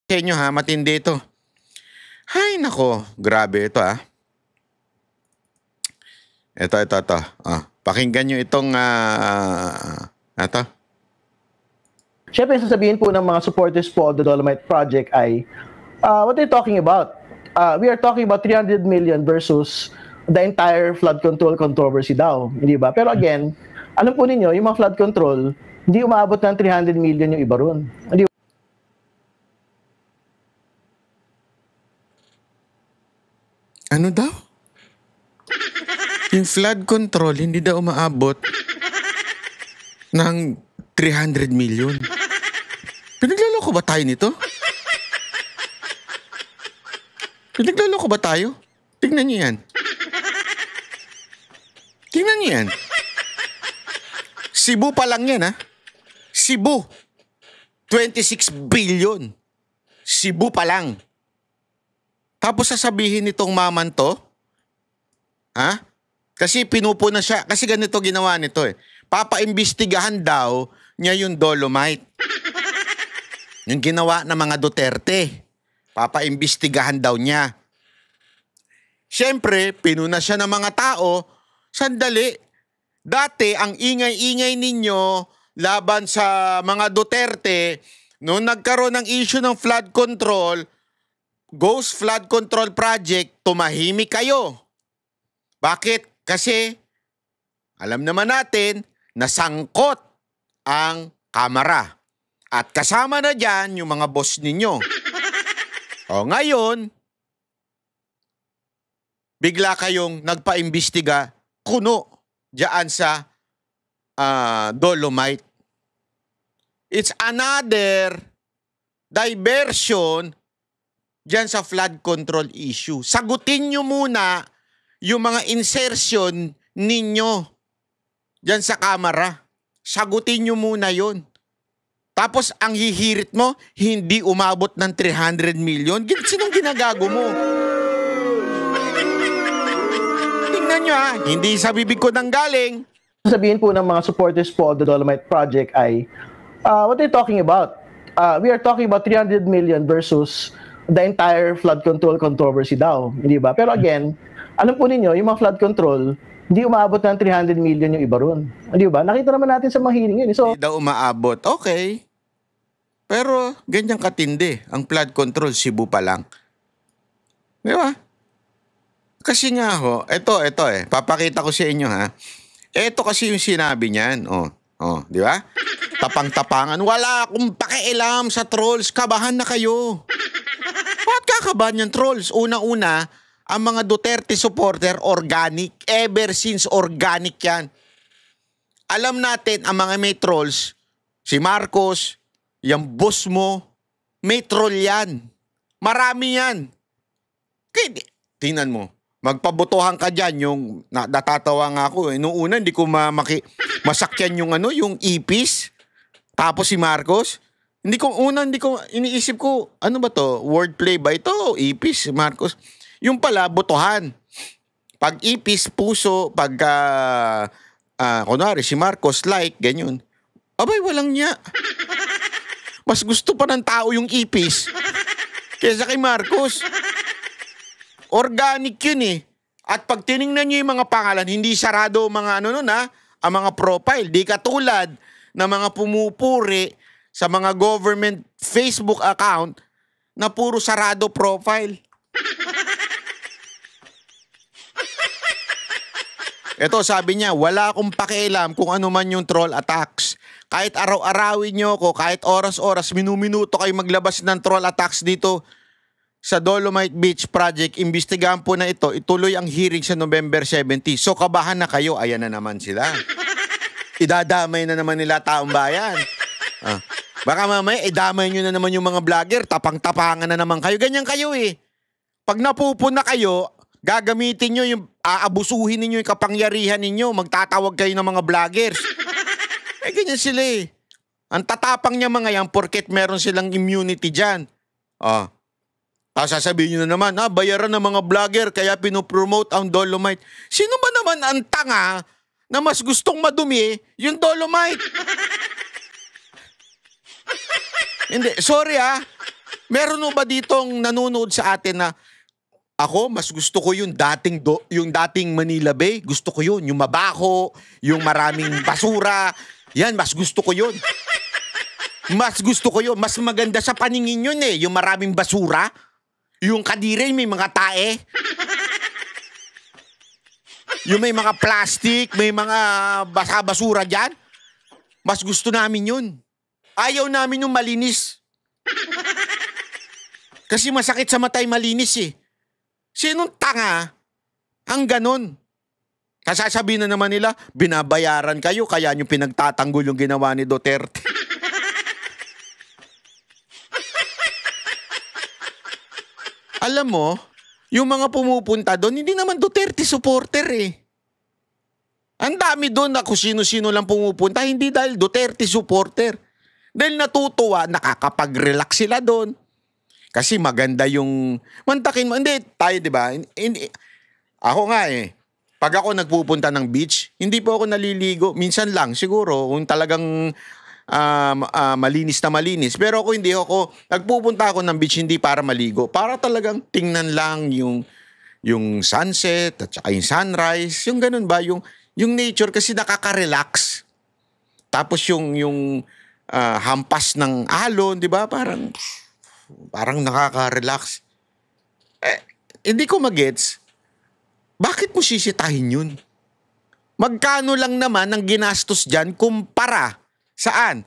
Sa inyo ha, matindi ito. Hay nako, grabe ito ha. Ito. Pakinggan nyo itong, ito. Siyempre, sasabihin po ng mga supporters po of the Dolomite Project ay, what are you talking about? We are talking about 300 million versus the entire flood control controversy daw, hindi ba? Pero again, alam po ninyo, yung mga flood control, hindi umaabot ng 300 million yung iba ron. Hindi. Ano daw? Yung flood control, hindi daw umaabot ng 300 million. Pinagloloko ba tayo nito? Pinagloloko ba tayo? Tingnan niyo yan. Tingnan niyo yan. Cebu pa lang yan ha. Cebu. 26 billion. Cebu pa lang. Tapos sasabihin nitong maman to, ha? Kasi pinupuna siya. Kasi ganito ginawa nito eh. Papaimbestigahan daw niya yung Dolomite. Yung ginawa ng mga Duterte. Papaimbestigahan daw niya. Siyempre, pinuna siya ng mga tao. Sandali. Dati, ang ingay-ingay ninyo laban sa mga Duterte, noong nagkaroon ng issue ng flood control, Ghost Flood Control Project, tumahimik kayo. Bakit? Kasi alam naman natin na sangkot ang Kamara. At kasama na dyan yung mga boss ninyo. O ngayon, bigla kayong nagpaimbestiga kuno dyan sa Dolomite. It's another diversion dyan sa flood control issue. Sagutin nyo muna yung mga insertion ninyo dyan sa Kamara. Sagutin nyo muna yun. Tapos ang hihirit mo, hindi umabot ng 300 million. Sinong ginagago mo? Tingnan nyo ha, hindi sa bibig ko nang galing. Sasabihin po ng mga supporters po of the Dolomite Project ay, what are you talking about? We are talking about 300 million versus the entire flood control controversy daw, hindi ba? Pero again, alam po ninyo, yung mga flood control, hindi umaabot ng 300 million yung iba ron. Hindi ba? Nakita naman natin sa mga hearing yun. So, hindi daw umaabot. Okay. Pero ganyan katindi. Ang flood control, Cebu pa lang. Di ba? Kasi nga ho, ito eh. Papakita ko sa inyo ha. Ito kasi yung sinabi niyan. Di ba? Tapang-tapangan. Wala akong pakialam sa trolls. Kabahan na kayo. Bakit kakabahan yung trolls? Una-una, ang mga Duterte supporter, organic. Ever since organic yan. Alam natin, ang mga may trolls, si Marcos, yung boss mo, may troll yan. Marami yan. Kaya, tingnan mo, magpabotohan ka dyan, yung, natatawa nga ako eh. Noong una, hindi ko masakyan yung yung ipis. Tapos si Marcos, iniisip ko, ano ba to? Wordplay ba ito? Ipis, Marcos. Yung pala, botohan. Pag ipis, puso, pagka, kunwari, si Marcos, like, ganyan. Abay, walang niya. Mas gusto pa ng tao yung ipis kaysa kay Marcos. Organic yun eh. At pag tinignan nyo yung mga pangalan, hindi sarado mga ang mga profile. Di katulad na mga pumupuri sa mga government Facebook account na puro sarado profile. Ito sabi niya, wala akong pakialam kung ano man yung troll attacks. Kahit araw-arawin nyo ako, kahit oras-oras, minuminuto kayo maglabas ng troll attacks dito sa Dolomite Beach Project. Imbestigahan po na ito. Ituloy ang hearing sa November 70. So kabahan na kayo. Ayan na naman sila. Idadamay na naman nila taong bayan. Baka mamaya idamay nyo na naman yung mga vlogger. Tapang-tapangan na naman kayo. Ganyan kayo eh. Pag napupuna kayo, gagamitin nyo yung, aabusuhin ninyo yung kapangyarihan ninyo. Magtatawag kayo ng mga vloggers. Ganyan sila eh. Ang tatapang niya mga yan porket meron silang immunity dyan. Tapos sasabihin nyo na naman, bayaran ng mga vlogger kaya pinopromote ang Dolomite. Sino ba naman ang tanga na mas gustong madumi yung Dolomite? Hindi, sorry Meron mo ba ditong nanonood sa atin na ako, mas gusto ko yung dating Manila Bay. Gusto ko yun. Yung mabaho, yung maraming basura. Yan, mas gusto ko yun. Mas gusto ko yun. Mas maganda sa paningin yun eh. Yung maraming basura. Yung kadire, may mga tae. Yung may mga plastic, may mga basura dyan. Mas gusto namin yun. Ayaw namin yung malinis. Kasi masakit sa matay malinis eh. Sinong tanga ang ganon? Kasasabihin na naman nila, binabayaran kayo, kaya nyo pinagtatanggol yung ginawa ni Duterte. Alam mo, yung mga pumupunta doon, hindi naman Duterte supporter eh. Ang dami doon na kung sino-sino lang pumupunta, hindi dahil Duterte supporter. Dahil natutuwa, nakakapag-relax sila doon. Kasi maganda yung mantakin mo. Hindi, tayo diba? Ako nga eh. Pag ako nagpupunta ng beach, hindi po ako naliligo. Minsan lang, siguro, kung talagang malinis na malinis. Pero ako hindi ako, nagpupunta ako ng beach hindi para maligo. Para talagang tingnan lang yung sunset at saka yung sunrise. Yung ganun ba? Yung nature kasi nakaka-relax. Tapos yung hampas ng alon, di ba? Parang nakaka-relax. Hindi ko magets. Bakit mo sisitahin yun? Magkano lang naman ang ginastos dyan kumpara saan?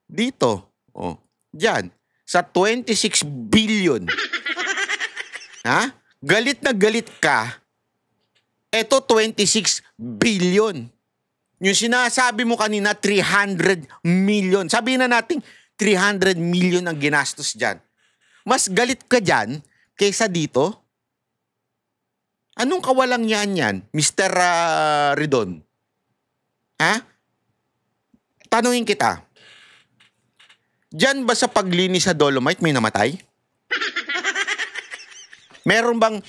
Dito. Oh, dyan. Sa 26 billion. Ha? Galit na galit ka. Eto 26 billion. Yung sinasabi mo kanina 300 million. Sabihin na natin 300 million ang ginastos dyan. Mas galit ka dyan kaysa dito? Anong kawalang yan, Mr. Ridon? Ha? Tanungin kita. Diyan ba sa paglinis sa Dolomite may namatay? Meron bang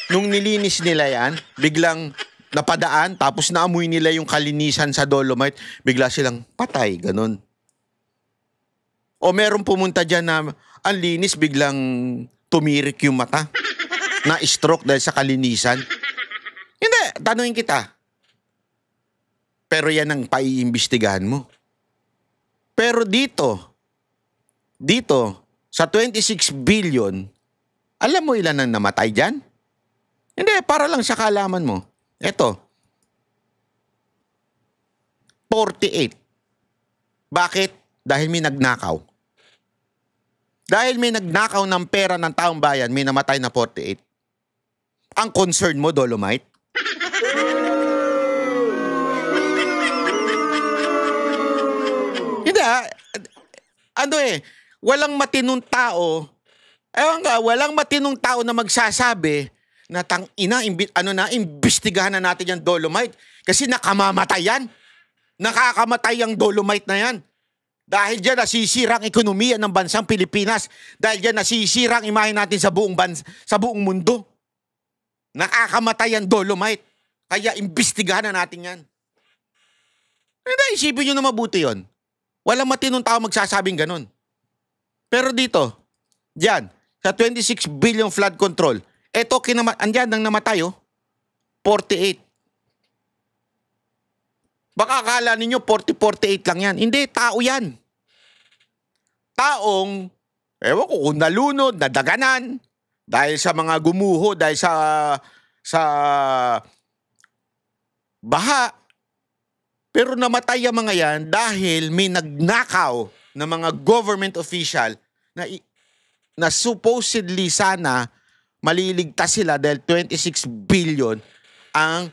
nung nilinis nila yan, biglang napadaan tapos naamoy nila yung kalinisan sa Dolomite, bigla silang patay, ganun? O meron pumunta dyan na ang linis, biglang tumirik yung mata. Na-stroke dahil sa kalinisan. Hindi, tanungin kita. Pero yan ang paiimbestigahan mo. Pero dito, sa 26 billion, alam mo ilan ang namatay dyan? Hindi, para lang sa kaalaman mo. Eto, 48. Bakit? Dahil may nagnakaw. Dahil may nagnakaw ng pera ng taong bayan, may namatay na 48. Ang concern mo, Dolomite? Hindi walang matinong tao, walang matinong tao na magsasabi na imbestigahan na natin yung Dolomite. Kasi nakamamatay yan. Nakakamatay ang Dolomite na yan. Dahil dyan nasisira ang ekonomiya ng bansang Pilipinas. Dahil dyan nasisira ang imahe natin sa buong mundo. Nakakamatay ang Dolomite. Kaya imbestigahan na natin yan. Hindi, isipin nyo na mabuti yon. Walang matinong tao magsasabing ganun. Pero dito, dyan, sa 26 billion flood control, eto andyan nang namatay 48. Baka akala ninyo 48 lang yan. Hindi, tao yan. Taong, ewan ko kung nalunod, nadaganan, dahil sa mga gumuho, dahil sa baha. Pero namatay ang mga yan dahil may nagnakaw na mga government official na supposedly sana maliligtas sila dahil 26 billion ang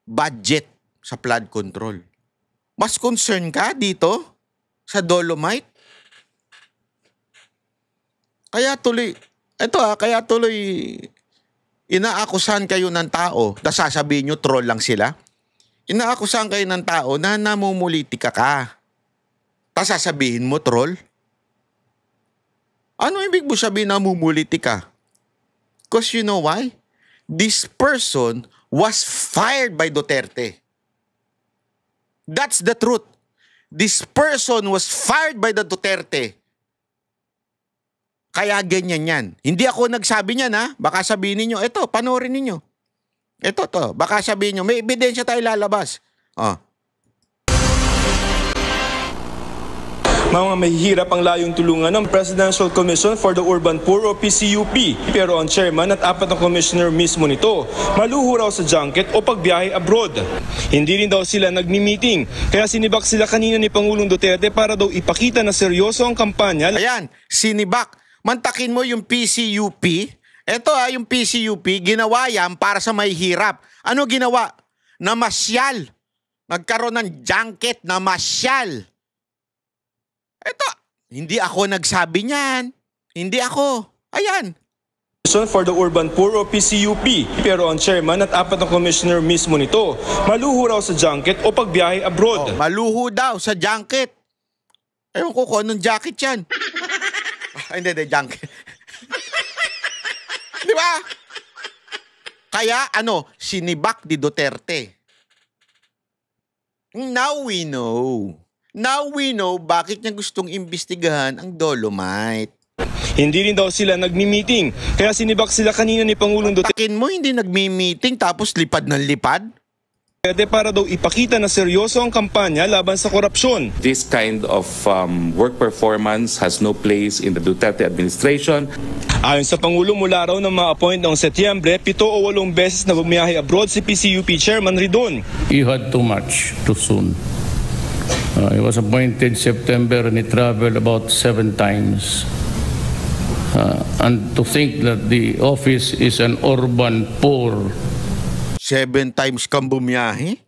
budget sa flood control. Mas concern ka dito sa Dolomite? Kaya tuloy inaakusahan kayo ng tao, tapos sasabihin nyo troll lang sila. Inaakusahan kayo ng tao na namumulitika ka. Tapos sasabihin mo troll? Ano ibig mo sabihin namumulitika? Because you know why? This person was fired by Duterte. That's the truth. this person was fired by the Duterte. Kaya ganyan yan. Hindi ako nagsabi niyan ha. Baka sabihin ninyo, eto, panoorin ninyo. Ito to, baka sabihin nyo, may ebidensya tayo lalabas. Oh. Mga mahihirap ang layong tulungan ng Presidential Commission for the Urban Poor o PCUP. Pero ang chairman at 4 na commissioner mismo nito, maluho raw sa junket o pagbiyahe abroad. Hindi rin daw sila nagmi-meeting, kaya sinibak sila kanina ni Pangulong Duterte para daw ipakita na seryoso ang kampanya. Ayan, sinibak. Mantakin mo yung PCUP. Ito yung PCUP, ginawa yan para sa mahihirap. Ano ginawa? Namasyal. Nagkaroon ng junket na masyal. Ito, hindi ako nagsabi niyan. Hindi ako. Ayan. For the Urban Poor o PCUP. Pero ang chairman at 4 na commissioner mismo nito, maluho raw sa junket o pagbiyahe abroad. Oh, maluho daw sa junket. Ewan ko kung anong jacket yan. Hindi, junket. Di ba? Kaya sinibak ni Duterte. Now we know. Now we know bakit niya gustong imbestigahan ang Dolomite. Hindi rin daw sila nagmi-meeting, kaya sinibak sila kanina ni Pangulong Duterte. Takin mo, hindi nagmi-meeting tapos lipad ng lipad? Para daw ipakita na seryoso ang kampanya laban sa korupsyon. This kind of work performance has no place in the Duterte administration. Ayon sa Pangulo, mula raw ng ma-appoint noong Setyembre, 7 o 8 beses na bumiyahe abroad si PCUP Chairman Ridon. You had too much too soon. He was appointed September and he traveled about 7 times. And to think that the office is an urban poor. 7 times kang bumiyahe?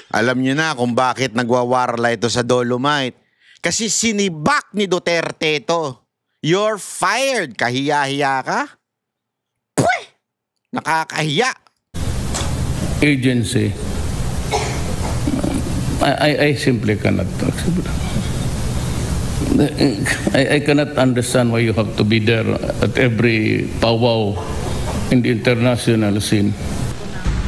Alam niyo na kung bakit nagwawarla ito sa Dolomite. Kasi sinibak ni Duterte ito. You're fired. Kahiya-hiya ka? Pweh! Nakakahiya. Agency. I simply cannot accept. I cannot understand why you have to be there at every powwow in the international scene.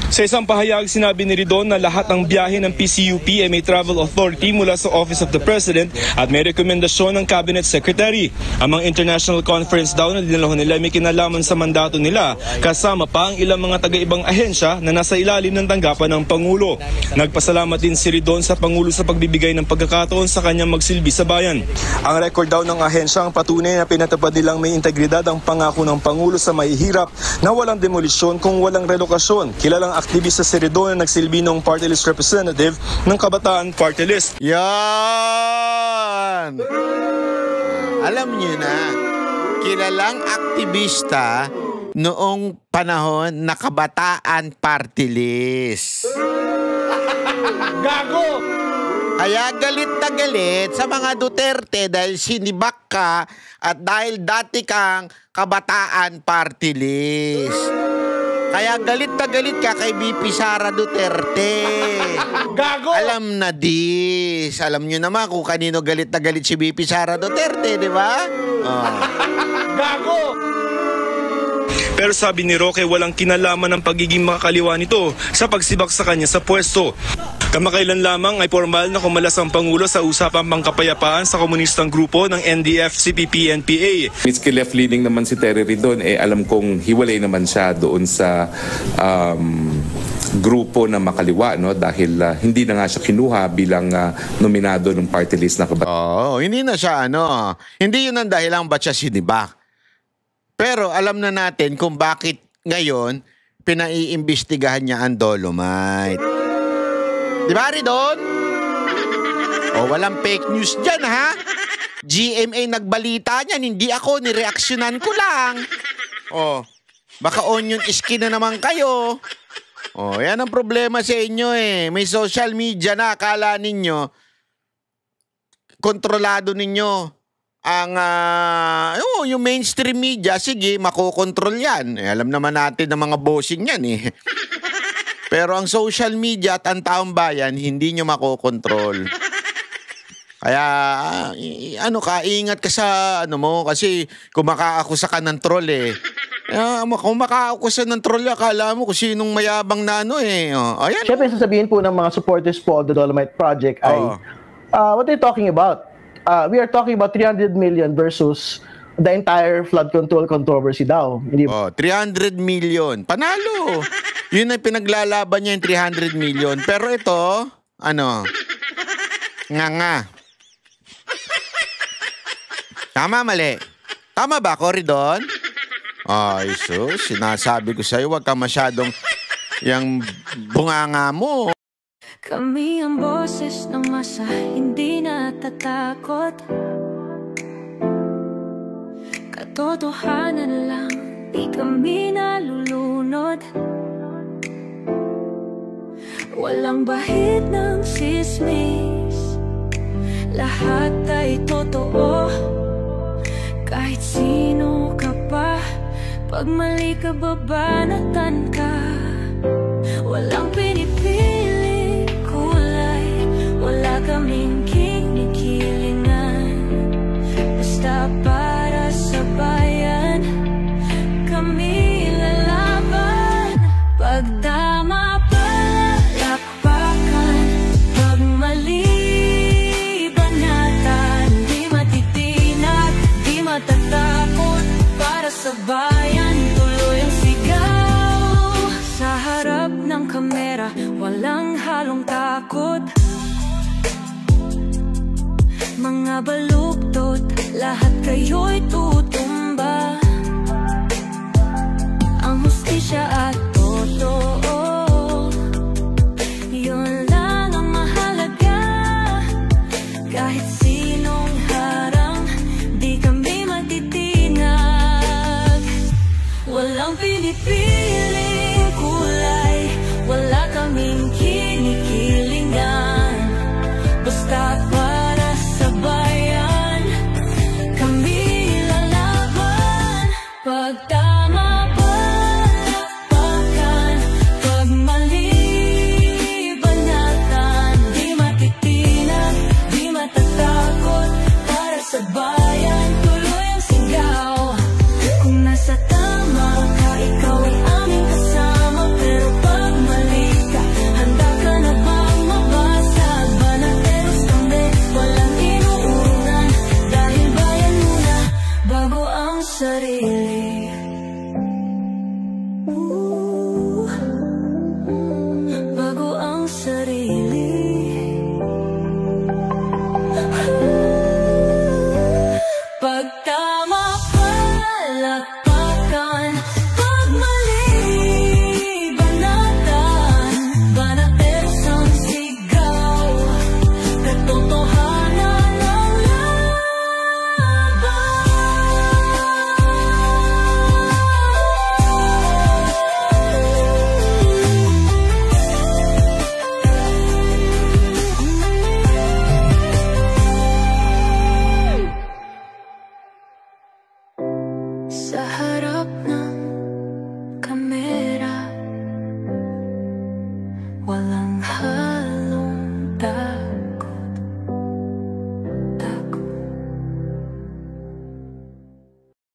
Sa isang pahayag, sinabi ni Ridon na lahat ng biyahe ng PCUP ay may travel authority mula sa Office of the President at may rekomendasyon ng Cabinet Secretary. Ang mga international conference daw na dinalahan nila may kinalaman sa mandato nila, kasama pa ang ilang mga taga-ibang ahensya na nasa ilalim ng tanggapan ng Pangulo. Nagpasalamat din si Ridon sa Pangulo sa pagbibigay ng pagkakataon sa kanyang magsilbi sa bayan. Ang record daw ng ahensya ang patunay na pinatupad nilang may integridad ang pangako ng Pangulo sa mahihirap na walang demolisyon kung walang relokasyon. Kilalang aktivista si Ridon na nagsilbi ng party list representative ng Kabataan Party List. Yan! Alam niyo na, kilalang aktivista noong panahon na Kabataan Party List. Gago! Kaya galit na galit sa mga Duterte dahil sinibak ka at dahil dati kang Kabataan Party List. Kaya galit na galit ka kay BP Sara Duterte. Gago! Alam na dis. Alam nyo naman kung kanino galit na galit si BP Sara Duterte, di ba? Oh. Gago! Pero sabi ni Roque, walang kinalaman ng pagiging makakaliwa nito sa pagsibak sa kanya sa pwesto. Kamakailan lamang ay formal na kumalas ang Pangulo sa usapang pangkapayapaan sa komunistang grupo ng NDF, CPP, NPA. Miski left-leaning naman si Terry Ridon, alam kong hiwalay naman siya doon sa grupo na makaliwa, no? Dahil hindi na nga siya kinuha bilang nominado ng party list na Kabataan. Hindi na siya hindi yun ang dahilan ba't siya sinibak. Pero alam na natin kung bakit ngayon pinaiimbestigahan niya ang Dolomite. Di ba, Ridon? Walang fake news dyan, ha? GMA nagbalita niyan, hindi ako, nireaksyonan ko lang. Baka onion skin na naman kayo. Yan ang problema sa inyo May social media na, akala ninyo, kontrolado ninyo. Yung mainstream media, sige, makokontrol yan. Alam naman natin ng mga bossing yan Pero ang social media at ang taong bayan, hindi nyo makokontrol. Kaya, ingat ka sa mo, kasi kumakaakusa ka ng troll Kung makaukusan ng troll, akala mo kung sinong mayabang na ano eh. Ayan. Siyempre, sasabihin po ng mga supporters po of the Dolomite Project ay, what are you talking about? We are talking about 300 million versus the entire flood control controversy daw. Hindi ba? 300 million. Panalo. Yun ang pinaglalaban niya yung 300 million. Pero ito, nga. Tama, mali. Tama ba, Coridon? Ay, sus, sinasabi ko sa'yo, huwag ka masyadong yung bunganga mo. Kami ang boses ng masa, hindi natatakot. Katotohanan lang, di kami nalulunod. Walang bahid ng sismis, lahat ay totoo. Kahit sino ka pa, pag mali ka babanatan ka. Walang pinipili kulay, wala kaming kinikilingan. Basta para sa bayan, kami lalaban. Pag tama palakpakan, pag mali banatan. Di matitinag, di matatakot, para sa bayan tuloy ang sigaw. Sa harap ng kamera, walang halong takot. Mga baluktot, lahat kayo'y tutumba. Ang hustisya at totoo, yun lang ang mahalaga. Kahit sinong harang, di kami matitinag. Walang pinipiling kulay, wala kaming kinikilingan. Basta para sa bayan, kami lalaban. Pag tama palakpakan, pag mali banatan. Di matitinag, di matatakot, para sa bayan tuloy ang sigaw. Kung nasa tama ka, ikaw ay aming kasama. Pero pag mali ka, handa ka na bang mabasag? Banateros kami, walang inuunan. Dahil bayan muna, bago ang sarili. Bago ang sarili. Pag tama palakpakan, pag mali banatan. Banateros ang sigaw, katotohanan ang laban. Sa harap ng kamera, walang halong